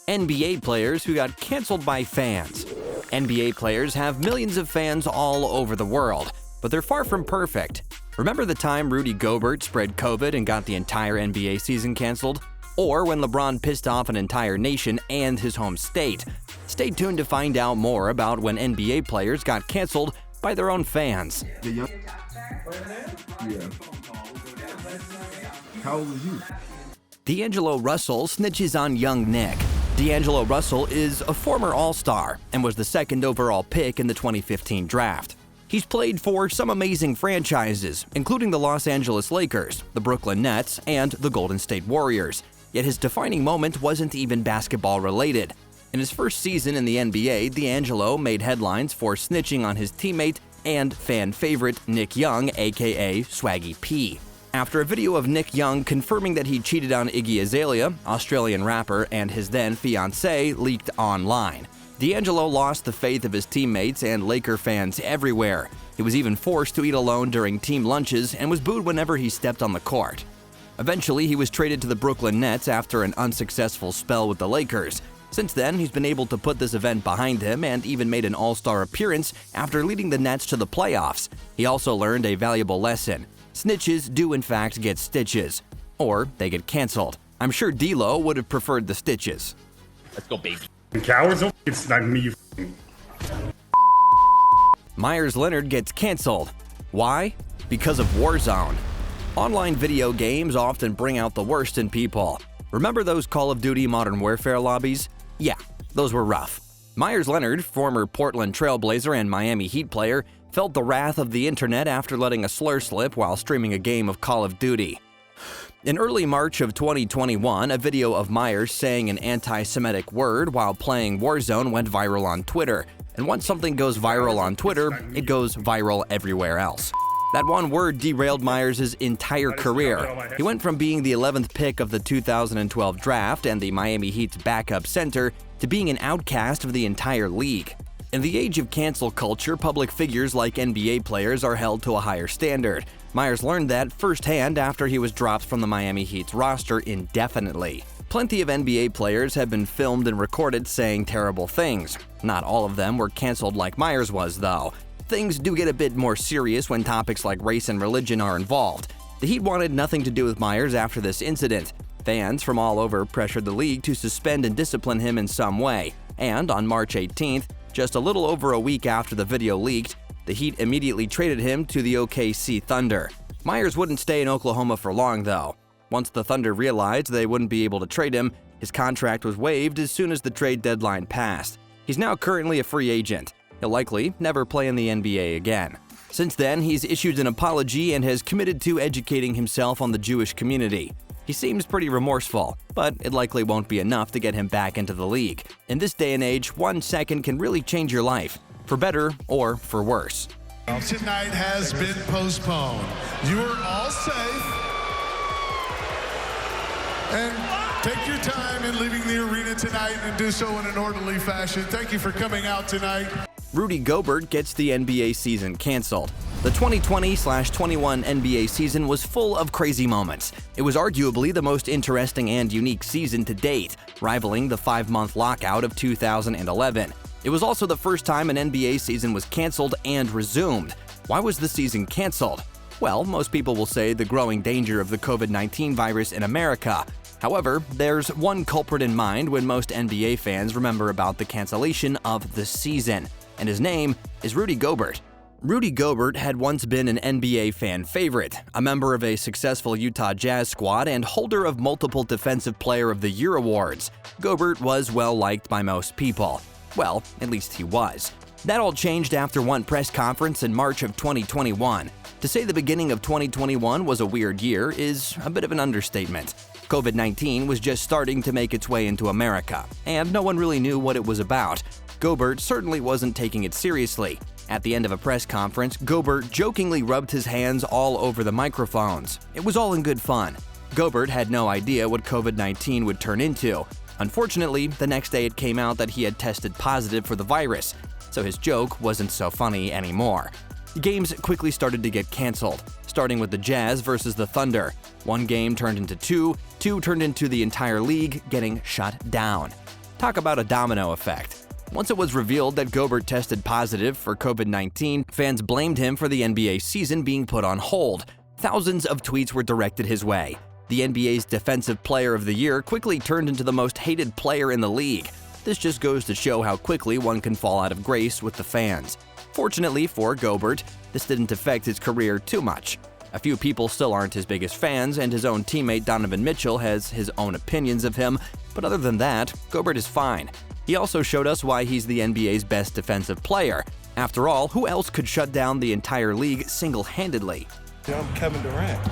NBA players who got canceled by fans. NBA players have millions of fans all over the world, but they're far from perfect. Remember the time Rudy Gobert spread COVID and got the entire NBA season canceled? Or when LeBron pissed off an entire nation and his home state? Stay tuned to find out more about when NBA players got canceled by their own fans. Yeah. How old was you? Deangelo Russell snitches on young Nick. Deangelo Russell is a former All-Star and was the second overall pick in the 2015 draft. He's played for some amazing franchises, including the Los Angeles Lakers, the Brooklyn Nets, and the Golden State Warriors. Yet his defining moment wasn't even basketball-related. In his first season in the NBA, Deangelo made headlines for snitching on his teammate and fan favorite Nick Young, aka Swaggy P. After a video of Nick Young confirming that he cheated on Iggy Azalea, Australian rapper, and his then-fiancée leaked online, Deangelo lost the faith of his teammates and Laker fans everywhere. He was even forced to eat alone during team lunches and was booed whenever he stepped on the court. Eventually, he was traded to the Brooklyn Nets after an unsuccessful spell with the Lakers. Since then, he's been able to put this event behind him and even made an All-Star appearance after leading the Nets to the playoffs. He also learned a valuable lesson. Snitches do in fact get stitches. Or they get canceled. I'm sure D-Lo would have preferred the stitches. Let's go, baby. Cowards don't snag me, you Meyers Leonard gets canceled. Why? Because of Warzone. Online video games often bring out the worst in people. Remember those Call of Duty Modern Warfare lobbies? Yeah, those were rough. Meyers Leonard, former Portland Trailblazer and Miami Heat player, felt the wrath of the internet after letting a slur slip while streaming a game of Call of Duty. In early March of 2021, a video of Meyers saying an anti-Semitic word while playing Warzone went viral on Twitter. And once something goes viral on Twitter, it goes viral everywhere else. That one word derailed Meyers' entire career. He went from being the 11th pick of the 2012 draft and the Miami Heat's backup center to being an outcast of the entire league. In the age of cancel culture, public figures like NBA players are held to a higher standard. Meyers learned that firsthand after he was dropped from the Miami Heat's roster indefinitely. Plenty of NBA players have been filmed and recorded saying terrible things. Not all of them were canceled like Meyers was, though. Things do get a bit more serious when topics like race and religion are involved. The Heat wanted nothing to do with Meyers after this incident. Fans from all over pressured the league to suspend and discipline him in some way. And on March 18th, just a little over a week after the video leaked, the Heat immediately traded him to the OKC Thunder. Meyers wouldn't stay in Oklahoma for long, though. Once the Thunder realized they wouldn't be able to trade him, his contract was waived as soon as the trade deadline passed. He's now currently a free agent. He'll likely never play in the NBA again. Since then, he's issued an apology and has committed to educating himself on the Jewish community. He seems pretty remorseful, but it likely won't be enough to get him back into the league. In this day and age, 1 second can really change your life, for better or for worse. Tonight has been postponed. You are all safe. And take your time in leaving the arena tonight and do so in an orderly fashion. Thank you for coming out tonight. Rudy Gobert gets the NBA season canceled. The 2020-21 NBA season was full of crazy moments. It was arguably the most interesting and unique season to date, rivaling the 5-month lockout of 2011. It was also the first time an NBA season was canceled and resumed. Why was the season canceled? Well, most people will say the growing danger of the COVID-19 virus in America. However, there's one culprit in mind when most NBA fans remember about the cancellation of the season, and his name is Rudy Gobert. Rudy Gobert had once been an NBA fan favorite, a member of a successful Utah Jazz squad and holder of multiple Defensive Player of the Year awards. Gobert was well-liked by most people. Well, at least he was. That all changed after one press conference in March of 2021. To say the beginning of 2021 was a weird year is a bit of an understatement. COVID-19 was just starting to make its way into America, and no one really knew what it was about. Gobert certainly wasn't taking it seriously. At the end of a press conference, Gobert jokingly rubbed his hands all over the microphones. It was all in good fun. Gobert had no idea what COVID-19 would turn into. Unfortunately, the next day it came out that he had tested positive for the virus, so his joke wasn't so funny anymore. Games quickly started to get canceled, starting with the Jazz versus the Thunder. One game turned into two turned into the entire league getting shut down. Talk about a domino effect. Once it was revealed that Gobert tested positive for COVID-19, fans blamed him for the NBA season being put on hold. Thousands of tweets were directed his way. The NBA's Defensive Player of the Year quickly turned into the most hated player in the league. This just goes to show how quickly one can fall out of grace with the fans. Fortunately for Gobert, this didn't affect his career too much. A few people still aren't his biggest fans, and his own teammate Donovan Mitchell has his own opinions of him, but other than that, Gobert is fine. He also showed us why he's the NBA's best defensive player. After all, who else could shut down the entire league single-handedly? Yeah, I'm Kevin Durant.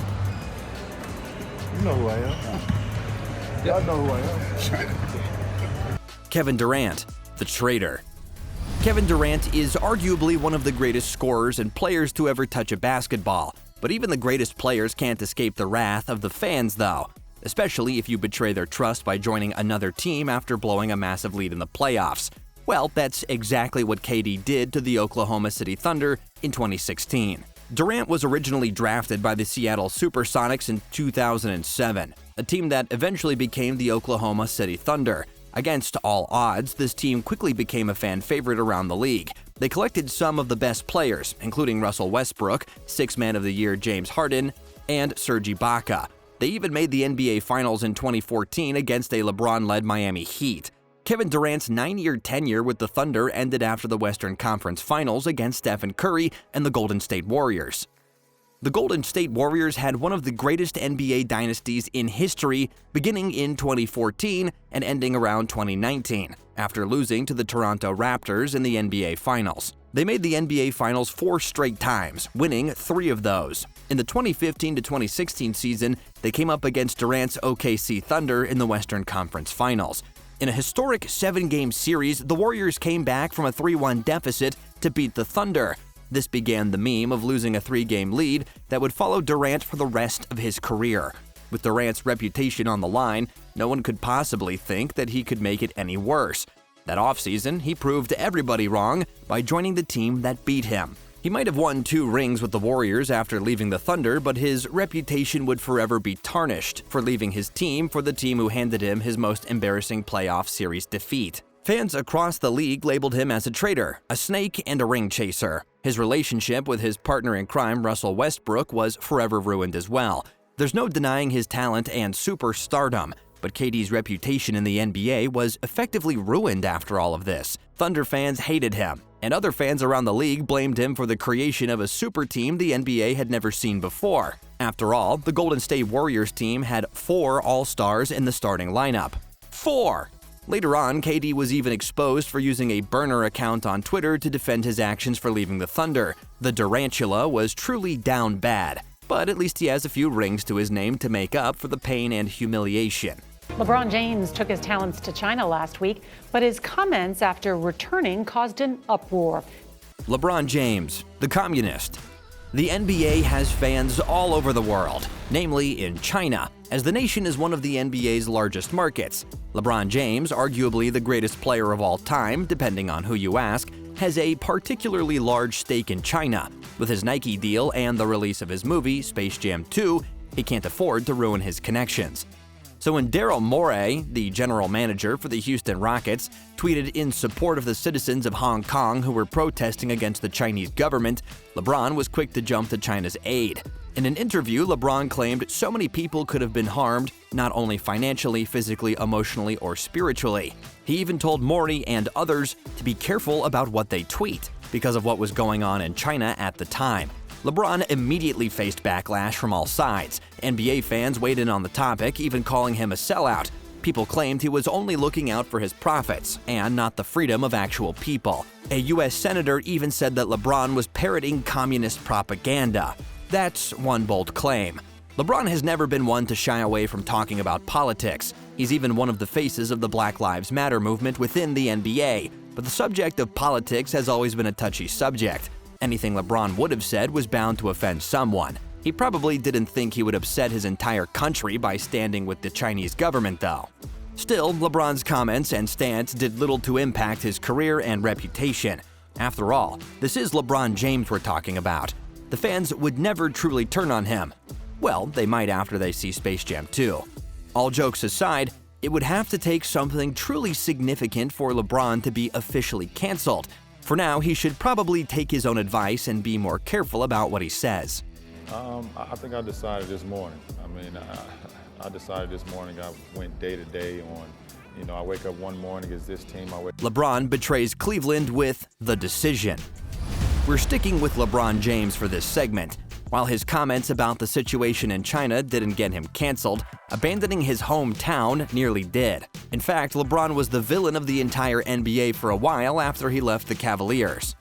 You know who I am. Y'all know who I am. Kevin Durant, the traitor. Kevin Durant is arguably one of the greatest scorers and players to ever touch a basketball. But even the greatest players can't escape the wrath of the fans, though. Especially if you betray their trust by joining another team after blowing a massive lead in the playoffs. Well, that's exactly what KD did to the Oklahoma City Thunder in 2016. Durant was originally drafted by the Seattle Supersonics in 2007, a team that eventually became the Oklahoma City Thunder. Against all odds, this team quickly became a fan favorite around the league. They collected some of the best players, including Russell Westbrook, Sixth Man of the Year James Harden, and Serge Ibaka. They even made the NBA Finals in 2014 against a LeBron-led Miami Heat. Kevin Durant's 9-year tenure with the Thunder ended after the Western Conference Finals against Stephen Curry and the Golden State Warriors. The Golden State Warriors had one of the greatest NBA dynasties in history, beginning in 2014 and ending around 2019, after losing to the Toronto Raptors in the NBA Finals. They made the NBA Finals 4 straight times, winning 3 of those. In the 2015 to 2016 season, they came up against Durant's OKC Thunder in the Western Conference Finals. In a historic 7-game series, the Warriors came back from a 3-1 deficit to beat the Thunder. This began the meme of losing a 3-game lead that would follow Durant for the rest of his career. With Durant's reputation on the line, no one could possibly think that he could make it any worse. That offseason, he proved everybody wrong by joining the team that beat him. He might have won 2 rings with the Warriors after leaving the Thunder, but his reputation would forever be tarnished for leaving his team for the team who handed him his most embarrassing playoff series defeat. Fans across the league labeled him as a traitor, a snake, and a ring chaser. His relationship with his partner in crime, Russell Westbrook, was forever ruined as well. There's no denying his talent and superstardom, but KD's reputation in the NBA was effectively ruined after all of this. Thunder fans hated him, and other fans around the league blamed him for the creation of a super team the NBA had never seen before. After all, the Golden State Warriors team had 4 All-Stars in the starting lineup. 4! Later on, KD was even exposed for using a burner account on Twitter to defend his actions for leaving the Thunder. The Durantula was truly down bad, but at least he has a few rings to his name to make up for the pain and humiliation. LeBron James took his talents to China last week, but his comments after returning caused an uproar. LeBron James, the communist. The NBA has fans all over the world, namely in China, as the nation is one of the NBA's largest markets. LeBron James, arguably the greatest player of all time, depending on who you ask, has a particularly large stake in China. With his Nike deal and the release of his movie, Space Jam 2, he can't afford to ruin his connections. So when Daryl Morey, the general manager for the Houston Rockets, tweeted in support of the citizens of Hong Kong who were protesting against the Chinese government, LeBron was quick to jump to China's aid. In an interview, LeBron claimed so many people could have been harmed, not only financially, physically, emotionally, or spiritually. He even told Morey and others to be careful about what they tweet, because of what was going on in China at the time. LeBron immediately faced backlash from all sides. NBA fans weighed in on the topic, even calling him a sellout. People claimed he was only looking out for his profits, and not the freedom of actual people. A U.S. senator even said that LeBron was parroting communist propaganda. That's one bold claim. LeBron has never been one to shy away from talking about politics. He's even one of the faces of the Black Lives Matter movement within the NBA. But the subject of politics has always been a touchy subject. Anything LeBron would have said was bound to offend someone. He probably didn't think he would upset his entire country by standing with the Chinese government, though. Still, LeBron's comments and stance did little to impact his career and reputation. After all, this is LeBron James we're talking about. The fans would never truly turn on him. Well, they might after they see Space Jam 2. All jokes aside, it would have to take something truly significant for LeBron to be officially canceled. For now, he should probably take his own advice and be more careful about what he says. I think I decided this morning. I decided this morning. I went day to day on, I wake up one morning as this team. LeBron betrays Cleveland with the decision. We're sticking with LeBron James for this segment. While his comments about the situation in China didn't get him canceled, abandoning his hometown nearly did. In fact, LeBron was the villain of the entire NBA for a while after he left the Cavaliers.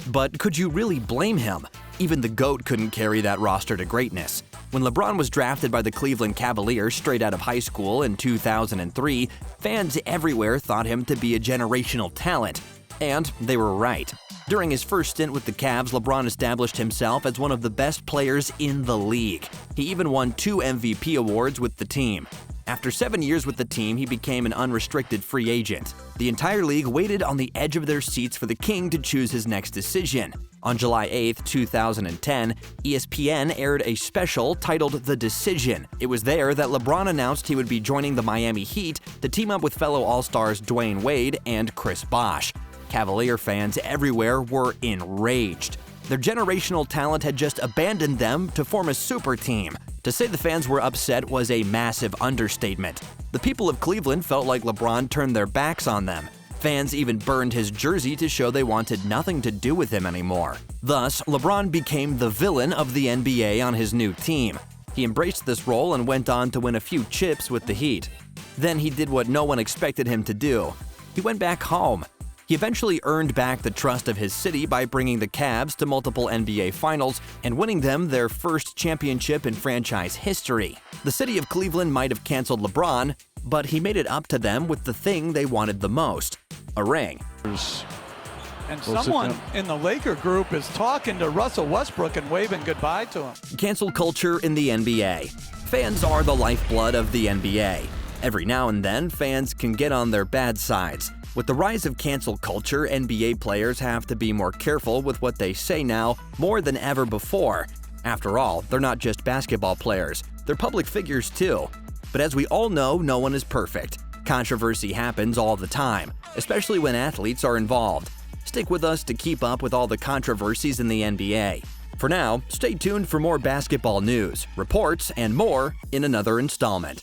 But could you really blame him? Even the GOAT couldn't carry that roster to greatness. When LeBron was drafted by the Cleveland Cavaliers straight out of high school in 2003, fans everywhere thought him to be a generational talent. And they were right. During his first stint with the Cavs, LeBron established himself as one of the best players in the league. He even won 2 MVP awards with the team. After 7 years with the team, he became an unrestricted free agent. The entire league waited on the edge of their seats for the King to choose his next decision. On July 8, 2010, ESPN aired a special titled The Decision. It was there that LeBron announced he would be joining the Miami Heat to team up with fellow All-Stars Dwayne Wade and Chris Bosh. Cavalier fans everywhere were enraged. Their generational talent had just abandoned them to form a super team. To say the fans were upset was a massive understatement. The people of Cleveland felt like LeBron turned their backs on them. Fans even burned his jersey to show they wanted nothing to do with him anymore. Thus, LeBron became the villain of the NBA on his new team. He embraced this role and went on to win a few chips with the Heat. Then he did what no one expected him to do. He went back home. He eventually earned back the trust of his city by bringing the Cavs to multiple NBA Finals and winning them their first championship in franchise history. The city of Cleveland might have canceled LeBron, but he made it up to them with the thing they wanted the most: a ring. And someone in the Laker group is talking to Russell Westbrook and waving goodbye to him. Cancel culture in the NBA. Fans are the lifeblood of the NBA. Every now and then, fans can get on their bad sides. With the rise of cancel culture, NBA players have to be more careful with what they say now more than ever before. After all, they're not just basketball players, they're public figures too. But as we all know, no one is perfect. Controversy happens all the time, especially when athletes are involved. Stick with us to keep up with all the controversies in the NBA. For now, stay tuned for more basketball news, reports, and more in another installment.